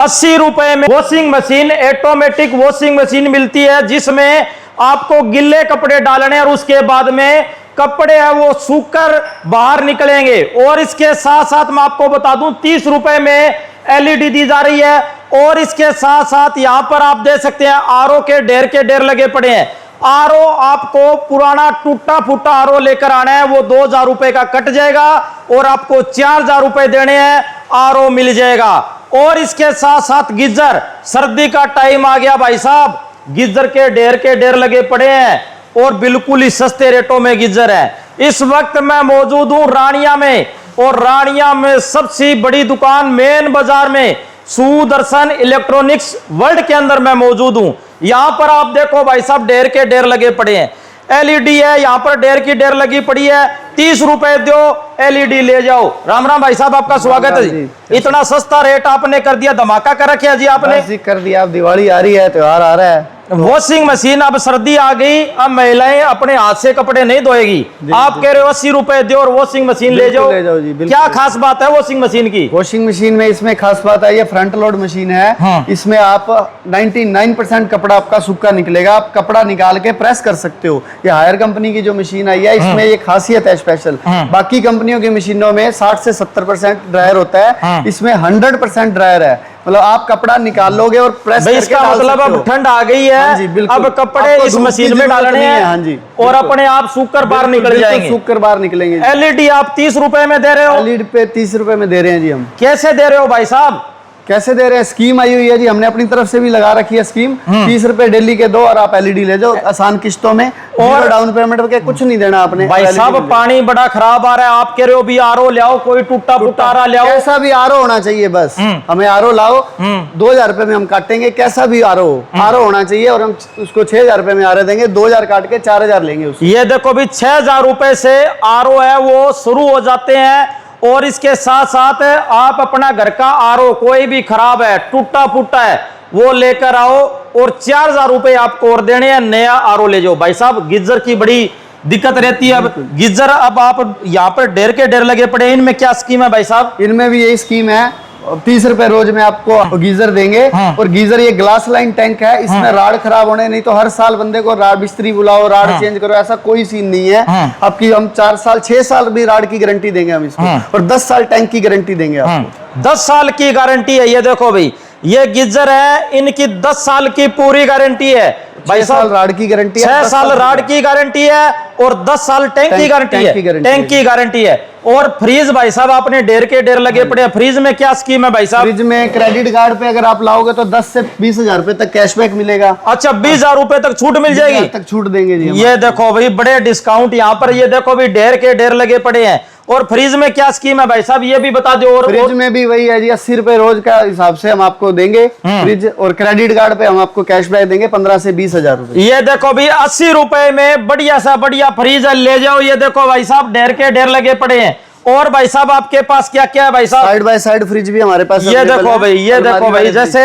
80 रुपए में washing machine, automatic washing machine मिलती है, जिसमें आपको गिल्ले कपड़े डालने और उसके बाद में कपड़े है वो सूखकर बाहर निकलेंगे। और इसके साथ साथ मैं आपको बता दूं 30 रुपए में एलईडी दी जा रही है। और इसके साथ साथ यहां पर आप देख सकते हैं आरओ के ढेर लगे पड़े हैं। आरओ आपको पुराना टूटा फूटा आरओ लेकर आना है, वो 2000 रुपए का कट जाएगा और आपको 4000 रुपए देने हैं, आरओ मिल जाएगा। और इसके साथ साथ गीजर, सर्दी का टाइम आ गया भाई साहब, गीजर के ढेर लगे पड़े हैं और बिल्कुल ही सस्ते रेटों में गीजर है। इस वक्त मैं मौजूद हूं रानिया में, और रानिया में सबसे बड़ी दुकान मेन बाजार में सुदर्शन इलेक्ट्रॉनिक्स वर्ल्ड के अंदर मैं मौजूद हूं। यहां पर आप देखो भाई साहब ढेर के ढेर लगे पड़े हैं। एलईडी है, यहां पर ढेर की ढेर लगी पड़ी है। 30 रुपए दो, एलईडी ले जाओ। राम राम भाई साहब, आपका स्वागत है जी। इतना सस्ता रेट आपने कर दिया, धमाका कर रखे जी आपने। कर दिया, अब दिवाली आ रही है, त्योहार आ रहा है। वॉशिंग मशीन, अब सर्दी आ गई, अब महिलाएं अपने हाथ से कपड़े नहीं धोएगी। आप कह रहे हो 80 रुपए दो और वॉशिंग मशीन ले जाओ जी। क्या खास बात है वॉशिंग मशीन की? वॉशिंग मशीन में इसमें खास बात है, ये फ्रंट लोड मशीन है। हाँ। इसमें आप 99% कपड़ा आपका सूखा निकलेगा। आप कपड़ा निकाल के प्रेस कर सकते हो। ये हायर कंपनी की जो मशीन आई है, इसमें ये खासियत है स्पेशल। बाकी कंपनियों की मशीनों में 60 से 70% ड्रायर होता है, इसमें 100% ड्रायर है। मतलब आप कपड़ा निकाल लोगे और प्रेस करके इसका मतलब अब ठंड आ गई है। हाँ जी, अब कपड़े इस मशीन में डालने हैं। हाँ जी, और अपने आप सूखकर बाहर निकल जाएंगे। सूखकर बाहर निकलेंगे। एलईडी आप 30 रुपए में दे रहे हो? एलईडी पे 30 रुपए में दे रहे हैं जी हम। कैसे दे रहे हो भाई साहब? कैसे दे रहे हैं? स्कीम आई हुई है जी, हमने अपनी तरफ से भी लगा रखी है स्कीम। 30 रुपए डेली के दो और आप एलईडी ले जाओ आसान किस्तों में, और डाउन पेमेंट के कुछ नहीं देना आपने। भाई साहब पानी बड़ा खराब आ रहा है, आप कह रहे हो भी आरओ लाओ, कोई टूटा फूटा आरओ लाओ। कैसा भी आरओ होना चाहिए, बस हमें आरओ लाओ। 2000 रुपए में हम काटेंगे, कैसा भी आरओ होना चाहिए, और हम उसको 6000 रुपए में आरओ देंगे। 2000 काट के 4000 लेंगे उसको। ये देखो भी 6000 रुपए से आरओ है वो शुरू हो जाते हैं। और इसके साथ साथ आप अपना घर का आरओ कोई भी खराब है, टूटा फूटा है, वो लेकर आओ और 4000 रुपए आपको और देने हैं, नया आरओ ले जाओ। भाई साहब गीजर की बड़ी दिक्कत रहती है। अब गीजर, अब आप यहाँ पर ढेर के ढेर लगे पड़े हैं, इनमें क्या स्कीम है भाई साहब? इनमें भी यही स्कीम है। 30 रुपए रोज में आपको गीजर देंगे। और गीजर ये ग्लास लाइन टैंक है, इसमें राड खराब होने नहीं तो हर साल बंदे को राड मिस्त्री बुलाओ, राड चेंज करो, ऐसा कोई सीन नहीं है। आपकी हम 4 साल 6 साल भी राड की गारंटी देंगे हम इसको, और 10 साल टैंक की गारंटी देंगे आपको। 10 साल की गारंटी है। ये देखो भाई, ये गीजर है, इनकी 10 साल की पूरी गारंटी है भाई साहब। राड की गारंटी है, 6 साल राड की गारंटी है और 10 साल टैंक की गारंटी है। टैंक की गारंटी है। और फ्रीज भाई साहब आपने ढेर के ढेर लगे पड़े हैं, फ्रीज में क्या स्कीम है भाई साहब? फ्रिज में क्रेडिट कार्ड पे अगर आप लाओगे तो 10 से 20,000 रुपए तक कैशबैक मिलेगा। अच्छा, 20,000 रुपए तक छूट मिल जाएगी? तक छूट देंगे जी। ये देखो भाई बड़े डिस्काउंट यहाँ पर। ये देखो भाई ढेर के ढेर लगे पड़े हैं। और फ्रीज में क्या स्कीम है भाई साहब, ये भी बता दो। और फ्रिज में भी वही है जी, 80 रुपए रोज का हिसाब से हम आपको देंगे फ्रिज, और क्रेडिट कार्ड पे हम आपको कैशबैक देंगे 15 से 20,000 रुपए। ये देखो भाई 80 रुपए में बढ़िया सा बढ़िया फ्रिज ले जाओ। ये देखो भाई साहब ढेर के ढेर लगे पड़े हैं। और भाई साहब आपके पास क्या क्या है भाई साहब? साइड बाय साइड फ्रिज भी हमारे पास। ये देखो भाई, ये देखो भाई, जैसे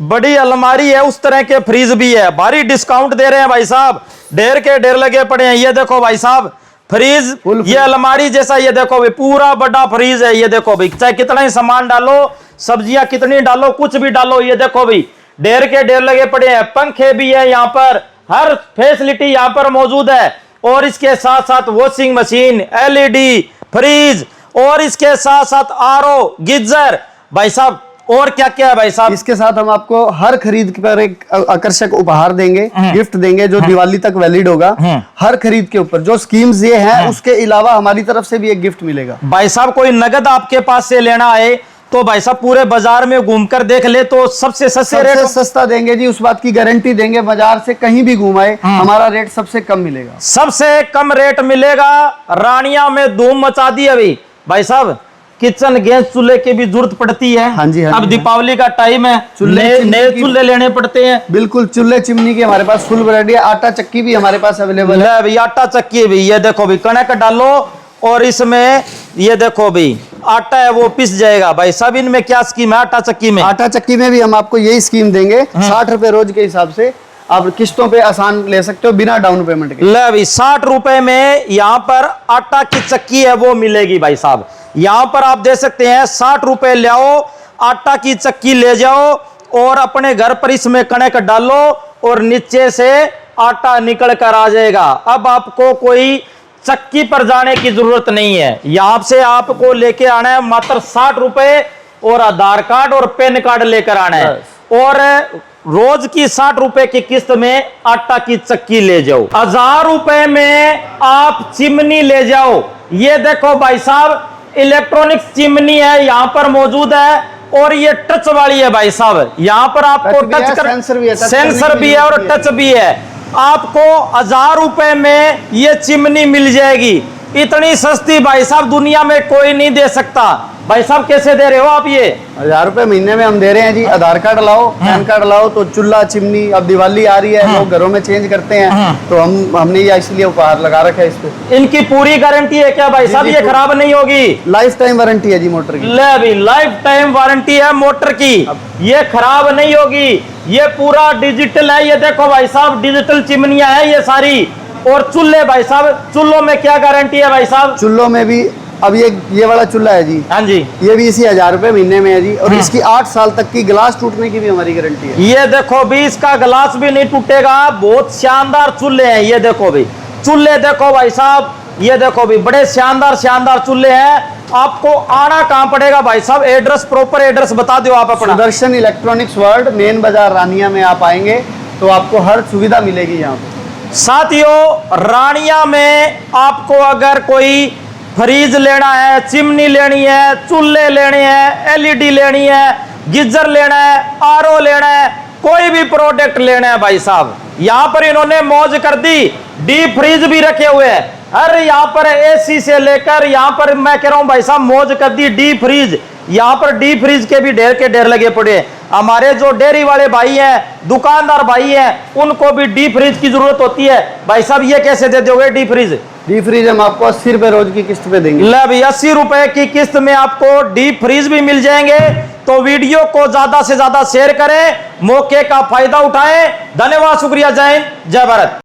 बड़ी अलमारी है उस तरह के फ्रिज भी है। भारी डिस्काउंट दे रहे हैं भाई साहब, ढेर के ढेर लगे पड़े हैं। ये देखो भाई साहब फ्रीज, ये अलमारी जैसा, ये देखो भाई पूरा बड़ा फ्रीज है। ये देखो भाई, चाहे कितना ही सामान डालो, सब्जियां कितनी डालो, कुछ भी डालो, ये देखो भाई ढेर के ढेर लगे पड़े हैं। पंखे भी है यहाँ पर, हर फैसिलिटी यहाँ पर मौजूद है। और इसके साथ साथ वॉशिंग मशीन, एलईडी, फ्रीज, और इसके साथ साथ आरओ, गीजर। भाई साहब और क्या क्या है भाई साहब? इसके साथ हम आपको हर खरीद पर एक आकर्षक उपहार देंगे, गिफ्ट देंगे, जो दिवाली तक वैलिड होगा। हर खरीद के ऊपर जो स्कीम्स ये हैं, उसके अलावा हमारी तरफ से भी एक गिफ्ट मिलेगा। भाई साहब कोई नगद आपके पास से लेना है तो भाई साहब पूरे बाजार में घूमकर देख ले तो सबसे सस्ते रेट, सस्ता देंगे जी, उस बात की गारंटी देंगे। बाजार से कहीं भी घुमाए हमारा रेट सबसे कम मिलेगा। सबसे कम रेट मिलेगा। रानिया में धूम मचा दी अभी भाई साहब। किचन गैस चूल्हे की भी जरूरत पड़ती है। हाँ जी, हाँ अब दीपावली का टाइम है, नए चूल्हे लेने पड़ते हैं। बिल्कुल, चूल्हे चिमनी की हमारे पास फुल वैरायटी है। आटा चक्की भी हमारे पास अवेलेबल है भाई, आटा चक्की भी। ये देखो भाई कणक डालो और इसमें ये देखो भाई आटा है वो पिस जाएगा। भाई साहब इनमें क्या स्कीम है आटा चक्की में? आटा चक्की में भी हम आपको यही स्कीम देंगे। 60 रुपए रोज के हिसाब से आप किस्तों पे आसान ले सकते हो बिना डाउन पेमेंट के। ले भाई 60 रुपए में यहाँ पर आटा की चक्की है वो मिलेगी भाई साहब। यहाँ पर आप दे सकते हैं 60 रुपए ले आओ, आटा की चक्की ले जाओ और अपने घर पर इसमें कणक डालो और नीचे से आटा निकल कर आ जाएगा। अब आपको कोई चक्की पर जाने की जरूरत नहीं है। यहां से आपको लेके आना है मात्र 60 रुपए और आधार कार्ड और पैन कार्ड लेकर आना है और रोज की 60 रुपए की किस्त में आटा की चक्की ले जाओ। 1000 रुपए में आप चिमनी ले जाओ। ये देखो भाई साहब, इलेक्ट्रॉनिक्स चिमनी है यहां पर मौजूद है और ये टच वाली है भाई साहब। यहां पर आपको टच कर सेंसर भी है और टच भी है। आपको 1000 रुपए में ये चिमनी मिल जाएगी। इतनी सस्ती भाई साहब दुनिया में कोई नहीं दे सकता। भाई साहब कैसे दे रहे हो आप? ये 1000 रुपए महीने में हम दे रहे हैं जी। आधार कार्ड लाओ, पैन कार्ड लाओ तो चूल्हा चिमनी, अब दिवाली आ रही है, लोग घरों में चेंज करते हैं तो हमने ये इसलिए उपहार लगा रखा है इस पे। इनकी पूरी गारंटी है क्या भाई साहब? ये खराब नहीं होगी? लाइफ टाइम वारंटी है जी मोटर की। ले भी लाइफ टाइम वारंटी है मोटर की, ये खराब नहीं होगी। ये पूरा डिजिटल है। ये देखो भाई साहब, डिजिटल चिमनियां है ये सारी। और चूल्हे भाई साहब, चूल्हों में क्या गारंटी है भाई साहब? चूल्हों में भी अब ये वाला चूल्हा है जी। हाँ जी, ये भी इसी 1000 रुपए महीने में है जी। और इसकी 8 साल तक की गिलास टूटने की भी हमारी गारंटी है। ये देखो भी, इसका गिलास भी नहीं टूटेगा। बहुत शानदार चूल्हे हैं। ये देखो भी चूल्हे, देखो भाई साहब, ये देखो भी बड़े शानदार शानदार चूल्हे हैं। आपको आना कहां पड़ेगा भाई साहब? एड्रेस, प्रॉपर एड्रेस बता दो आप अपना। सुदर्शन इलेक्ट्रॉनिक्स वर्ल्ड, मेन बाजार रानिया में आप आएंगे तो आपको हर सुविधा मिलेगी यहाँ पे। साथियों, रानिया में आपको अगर कोई फ्रीज लेना है, चिमनी लेनी है, चूल्हे लेने हैं, एलईडी लेनी है, गीजर लेना है, आरओ लेना है, कोई भी प्रोडक्ट लेना है भाई साहब, यहां पर इन्होंने मौज कर दी। डीप फ्रीज भी रखे हुए हैं। अरे यहां पर एसी से लेकर यहां पर मैं कह रहा हूं भाई साहब मौज कर दी। डीप फ्रीज, यहां पर डीप फ्रीज के भी ढेर के ढेर लगे पड़े हैं। हमारे जो डेयरी वाले भाई हैं, दुकानदार भाई हैं, उनको भी डीप फ्रीज की जरूरत होती है। भाई साहब ये कैसे दे दोगे डीप फ्रीज? डीप फ्रीज हम आपको 80 रुपए रोज की किस्त पे देंगे। ले भी 80 रुपए की किस्त में आपको डीप फ्रीज भी मिल जाएंगे। तो वीडियो को ज्यादा से ज्यादा शेयर करें, मौके का फायदा उठाएं। धन्यवाद, शुक्रिया, जय हिंद, जय भारत।